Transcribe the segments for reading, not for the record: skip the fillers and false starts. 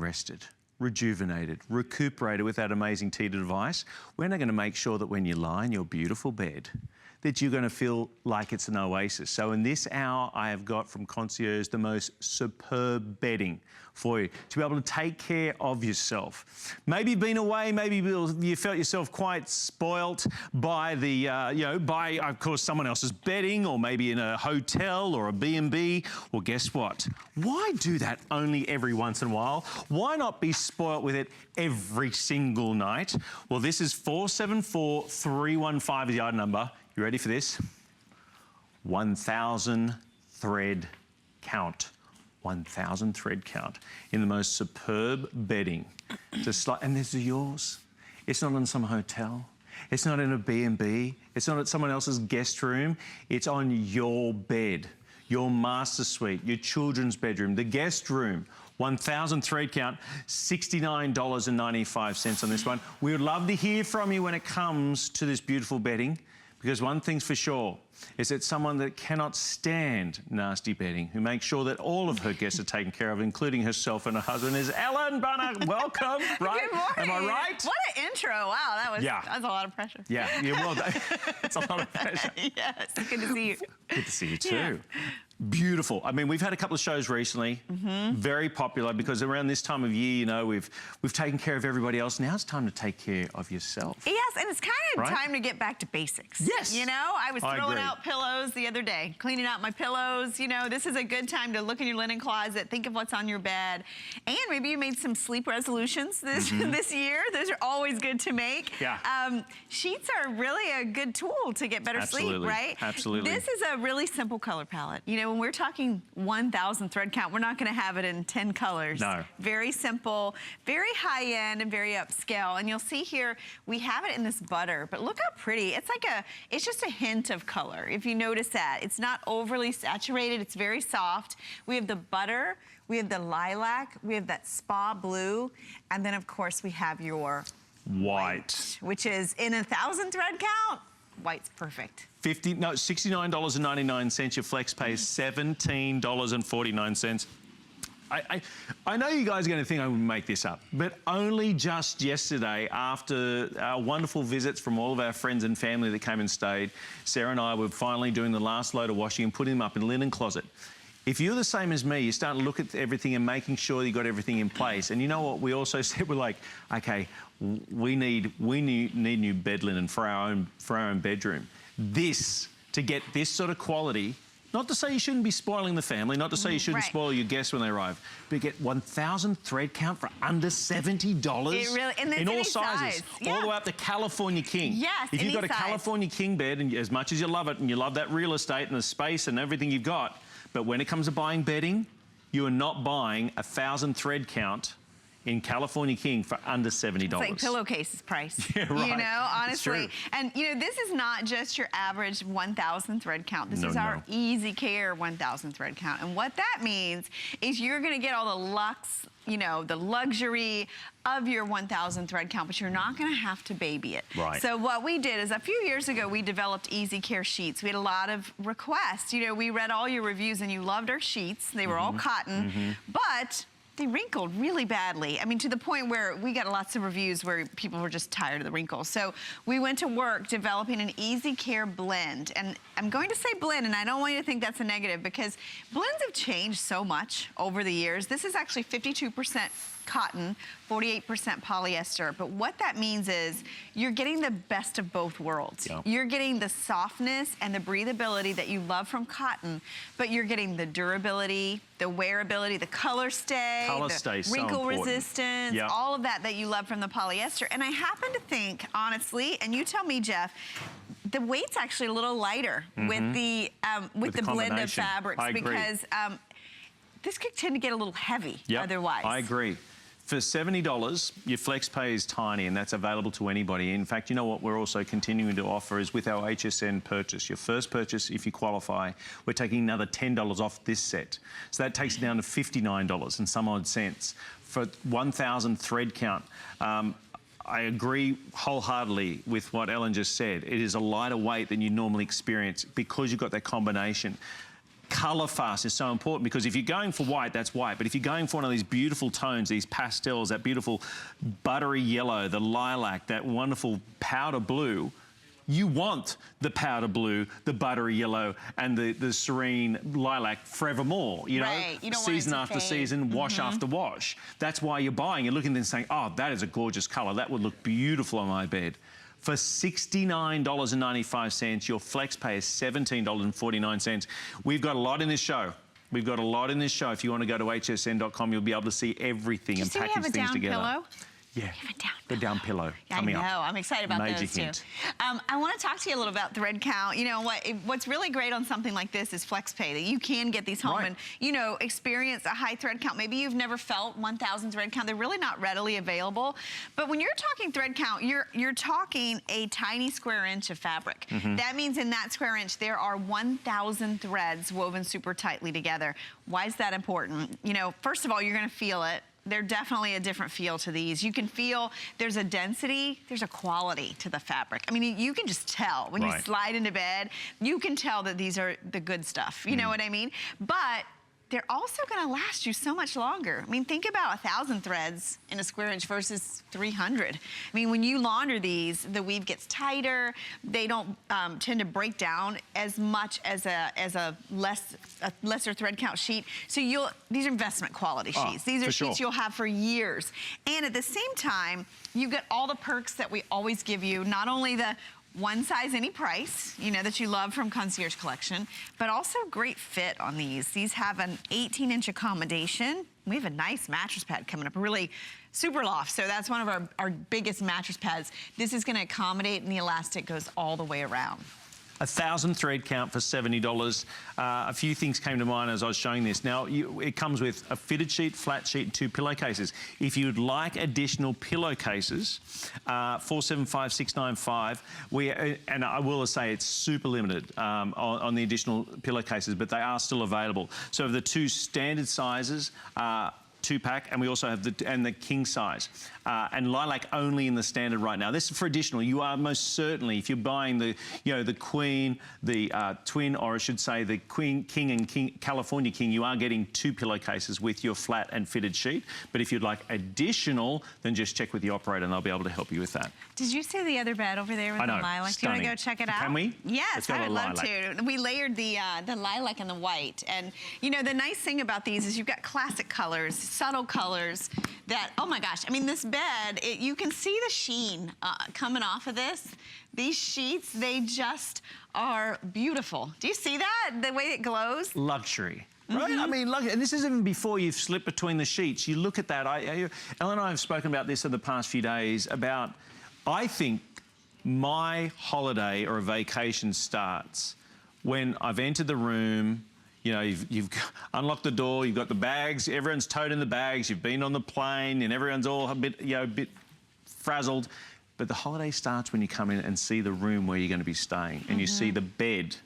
rested, rejuvenated, recuperated with that amazing tea device, we're now going to make sure that when you lie in your beautiful bed, that you're going to feel like it's an oasis. So in this hour, I have got from Concierge the most superb bedding for you to be able to take care of yourself. Maybe you've been away, maybe you felt yourself quite spoilt by the, by, of course, someone else's bedding, or maybe in a hotel or a B&B. Well, guess what? Why do that only every once in a while? Why not be spoilt with it every single night? Well, this is 474315 is the item number. You ready for this? 1,000 thread count. 1,000 thread count in the most superb bedding. And this is yours. It's not in some hotel. It's not in a B&B. It's not at someone else's guest room. It's on your bed, your master suite, your children's bedroom, the guest room. 1,000 thread count, $69.95 on this one. We would love to hear from you when it comes to this beautiful bedding. Because one thing's for sure, is that someone that cannot stand nasty bedding, who makes sure that all of her guests are taken care of, including herself and her husband, is Ellen Bunner. Welcome, right? Good morning. Am I right? What an intro. Wow, that was a lot of pressure. Yeah, well, it's a lot of pressure. Yes, good to see you. Good to see you too. Yeah. Beautiful. I mean, we've had a couple of shows recently, very popular, because around this time of year, you know, we've taken care of everybody else. Now it's time to take care of yourself. Yes, and it's kind of time to get back to basics. Yes. You know, I was throwing out pillows the other day, cleaning out my pillows. You know, this is a good time to look in your linen closet, think of what's on your bed, and maybe you made some sleep resolutions this year. Those are always good to make. Yeah. Sheets are really a good tool to get better sleep, right? Absolutely. This is a really simple color palette. You know, when we're talking 1,000 thread count, we're not going to have it in 10 colors. No. Very simple, very high end, and very upscale. And you'll see here, we have it in this butter, but look how pretty. It's like it's just a hint of color. If you notice that, it's not overly saturated. It's very soft. We have the butter, we have the lilac, we have that spa blue, and then of course we have your white, which is in 1,000 thread count. White's perfect. $69.99. Your flex pay is $17.49. I know you guys are going to think I would make this up, but only just yesterday, after our wonderful visits from all of our friends and family that came and stayed, Sarah and I were finally doing the last load of washing and putting them up in a linen closet. If you're the same as me, you start to look at everything and making sure you got everything in place. And you know what we also said? We're like, okay, we need new bed linen for our own bedroom. To get this sort of quality, not to say you shouldn't be spoiling the family, not to say you shouldn't spoil your guests when they arrive, but get 1,000 thread count for under $70. It really, and in all sizes, all the way up to California King. Yes, if you've got a California King bed, and as much as you love it, and you love that real estate and the space and everything you've got, but when it comes to buying bedding, you are not buying 1,000 thread count in California King for under $70. It's like pillowcases price. Yeah, right. You know, honestly. And you know, this is not just your average 1,000 thread count. This is our EasyCare 1,000 thread count. And what that means is you're gonna get all the luxe, you know, the luxury of your 1,000 thread count, but you're not gonna have to baby it. Right. So what we did is a few years ago, we developed EasyCare sheets. We had a lot of requests. You know, we read all your reviews and you loved our sheets. They were all cotton, but they wrinkled really badly. I mean, to the point where we got lots of reviews where people were just tired of the wrinkles. So we went to work developing an EasyCare blend. And I'm going to say blend, and I don't want you to think that's a negative, because blends have changed so much over the years. This is actually 52% cotton, 48% polyester. But what that means is you're getting the best of both worlds. Yep. You're getting the softness and the breathability that you love from cotton, but you're getting the durability, the wearability, the color stay, the wrinkle resistance, all of that you love from the polyester. And I happen to think, honestly, and you tell me, Jeff, the weight's actually a little lighter with the blend of fabrics, because this could tend to get a little heavy otherwise. I agree. For $70, your flex pay is tiny, and that's available to anybody. In fact, you know what we're also continuing to offer is with our HSN purchase. Your first purchase, if you qualify, we're taking another $10 off this set. So that takes it down to $59 and some odd cents. For 1,000 thread count, I agree wholeheartedly with what Ellen just said. It is a lighter weight than you normally experience because you've got that combination. colour fast is so important, because if you're going for white, that's white. But if you're going for one of these beautiful tones, these pastels, that beautiful buttery yellow, the lilac, that wonderful powder blue, you want the powder blue, the buttery yellow, and the serene lilac forevermore, you know? Right. You don't season want it to after fade. season, wash after wash. That's why you're buying. You're looking and saying, oh, that is a gorgeous colour. That would look beautiful on my bed. For $69.95, your flex pay is $17.49. We've got a lot in this show. We've got a lot in this show. If you want to go to hsn.com, you'll be able to see everything and package things together. Pillow? Yeah, We have a down the down pillow coming up. I know. I'm excited about Major those too. hint. I want to talk to you a little about thread count. You know what's really great on something like this is flex pay, that you can get these home and experience a high thread count. Maybe you've never felt 1,000 thread count. They're really not readily available. But when you're talking thread count, you're talking a tiny square inch of fabric. That means in that square inch there are 1,000 threads woven super tightly together. Why is that important? You know, first of all, you're going to feel it. They're definitely a different feel to these. You can feel there's a density, there's a quality to the fabric. I mean, you can just tell when you slide into bed, you can tell that these are the good stuff. You know what I mean? But they're also gonna last you so much longer. I mean, think about 1,000 threads in a square inch versus 300. I mean, when you launder these, the weave gets tighter. They don't tend to break down as much as a lesser thread count sheet. So these are investment quality sheets. These are sheets you'll have for years. And at the same time, you get all the perks that we always give you, not only the one size, any price, you know, that you love from Concierge Collection, but also great fit on these. These have an 18-inch accommodation. We have a nice mattress pad coming up, really super loft. So that's one of our biggest mattress pads. This is gonna accommodate, and the elastic goes all the way around. 1,000 thread count for $70. A few things came to mind as I was showing this. Now, it comes with a fitted sheet, flat sheet, and 2 pillowcases. If you'd like additional pillowcases, $475,695. And I will say it's super limited on the additional pillowcases, but they are still available. So of the 2 standard sizes, 2-pack, and we also have the king size. And lilac only in the standard right now. This is for additional. You are most certainly, if you're buying the queen, the twin, or I should say the queen, king, and California king, you are getting 2 pillowcases with your flat and fitted sheet. But if you'd like additional, then just check with the operator and they'll be able to help you with that. Did you see the other bed over there with the lilac? Do you want to go check it out? Can we? Yes, I would love to. We layered the lilac and the white. And you know, the nice thing about these is you've got classic colors, subtle colors that, oh my gosh, I mean, this bed, you can see the sheen coming off of this. These sheets, they just are beautiful. Do you see that? The way it glows? Luxury. Right? I mean, look, and this is even before you've slipped between the sheets. You look at that. Ellen and I have spoken about this in the past few days about, I think my holiday or a vacation starts when I've entered the room. You know, you've unlocked the door, you've got the bags, everyone's toting the bags, you've been on the plane and everyone's all a bit frazzled. But the holiday starts when you come in and see the room where you're going to be staying and you see the bed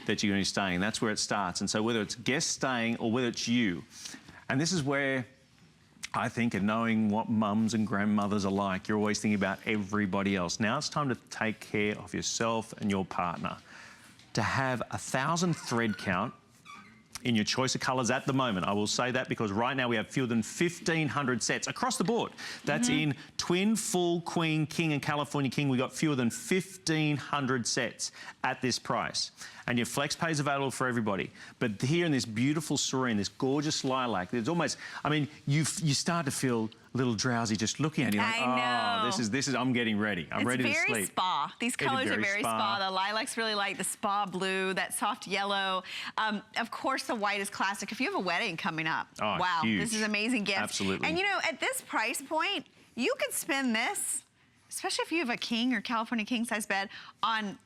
that you're going to be staying. That's where it starts. And so whether it's guests staying or whether it's you, and this is where I think, and knowing what mums and grandmothers are like, you're always thinking about everybody else. Now it's time to take care of yourself and your partner. To have 1,000 thread count in your choice of colours at the moment. I will say that because right now we have fewer than 1,500 sets across the board. That's in twin, full, queen, king, and California king. We got fewer than 1,500 sets at this price. And your flex pay is available for everybody. But here in this beautiful serene, this gorgeous lilac, there's almost, I mean, you start to feel a little drowsy just looking at it. You're like, oh, this is, I'm getting ready. I'm ready to sleep. It's very spa. These colors are very spa. The lilac's really like the spa blue, that soft yellow. Of course, the white is classic. If you have a wedding coming up, wow, huge. This is an amazing gift. Absolutely. And you know, at this price point, you could spend this, especially if you have a king or California king size bed, on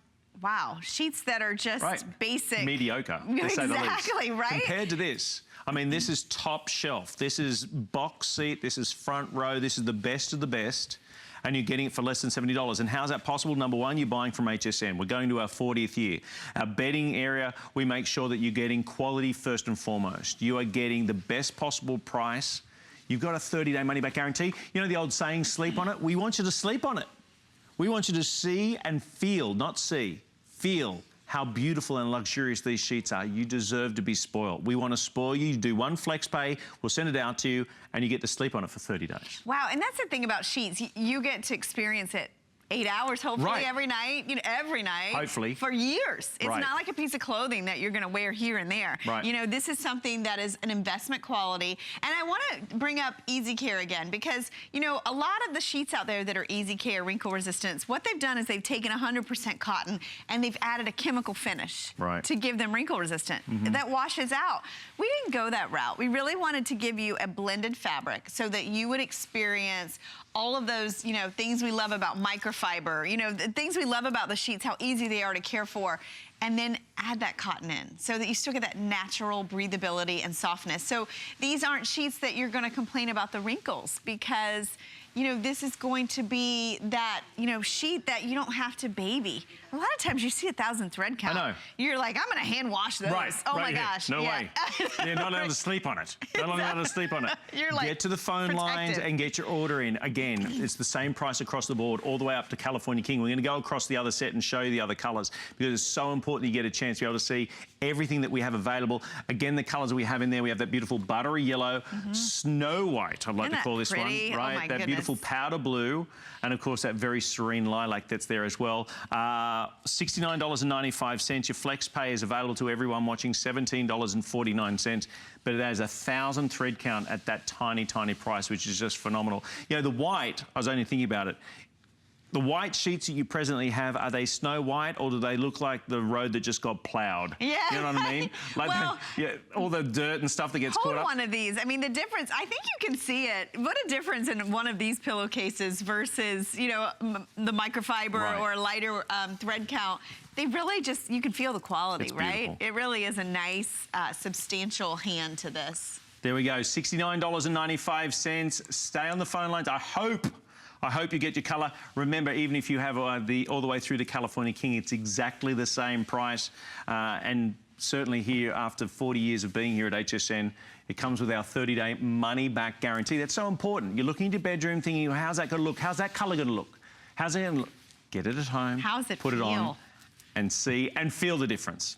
sheets that are just basic. Mediocre, to say the least. Exactly, right? Compared to this, I mean, this is top shelf. This is box seat. This is front row. This is the best of the best. And you're getting it for less than $70. And how's that possible? Number one, you're buying from HSN. We're going to our 40th year. Our bedding area, we make sure that you're getting quality first and foremost. You are getting the best possible price. You've got a 30-day money-back guarantee. You know the old saying, sleep on it? We want you to sleep on it. We want you to see and feel, not see, feel how beautiful and luxurious these sheets are. You deserve to be spoiled. We want to spoil you. You do one flex pay, we'll send it out to you, and you get to sleep on it for 30 days. Wow, and that's the thing about sheets. You get to experience it 8 hours, hopefully, every night, every night. Hopefully. For years. It's Right. not like a piece of clothing that you're gonna wear here and there. Right. This is something that is an investment quality. And I wanna bring up EasyCare again because, a lot of the sheets out there that are EasyCare wrinkle resistance, what they've done is they've taken 100% cotton and they've added a chemical finish to give them wrinkle resistant. That washes out. We didn't go that route. We really wanted to give you a blended fabric so that you would experience all of those, things we love about microfiber, the things we love about the sheets, how easy they are to care for, and then add that cotton in so that you still get that natural breathability and softness. So these aren't sheets that you're gonna complain about the wrinkles because, this is going to be that, sheet that you don't have to baby. A lot of times you see 1,000 thread count. I know. You're like, I'm gonna hand wash those. Oh my gosh. No way. You're not allowed to sleep on it. Not allowed to sleep on it. You're like, get to the phone lines and get your order in. Again, it's the same price across the board, all the way up to California King. We're gonna go across the other set and show you the other colors because it's so important you get a chance to be able to see everything that we have available. Again, the colors we have in there, we have that beautiful buttery yellow, snow white, I'd like to call this one, right? Oh my that beautiful powder blue, and of course that very serene lilac that's there as well. $69.95. Your flex pay is available to everyone watching, $17.49. But it has 1,000 thread count at that tiny, tiny price, which is just phenomenal. The white, I was only thinking about it. The white sheets that you presently have, are they snow white or do they look like the road that just got plowed? Yeah. You know what I mean? Like all the dirt and stuff that gets caught up. Hold one of these. I mean, the difference, I think you can see it. What a difference in one of these pillowcases versus, the microfiber or lighter thread count. They really just, you can feel the quality, right? It really is a nice, substantial hand to this. There we go, $69.95. Stay on the phone lines. I hope you get your colour. Remember, even if you have all the way through to California King, it's exactly the same price. And certainly here, after 40 years of being here at HSN, it comes with our 30-day money-back guarantee. That's so important. You're looking at your bedroom thinking, how's that going to look? How's that colour going to look? How's it going to look? Get it at home. How's it put feel? it on and see and feel the difference.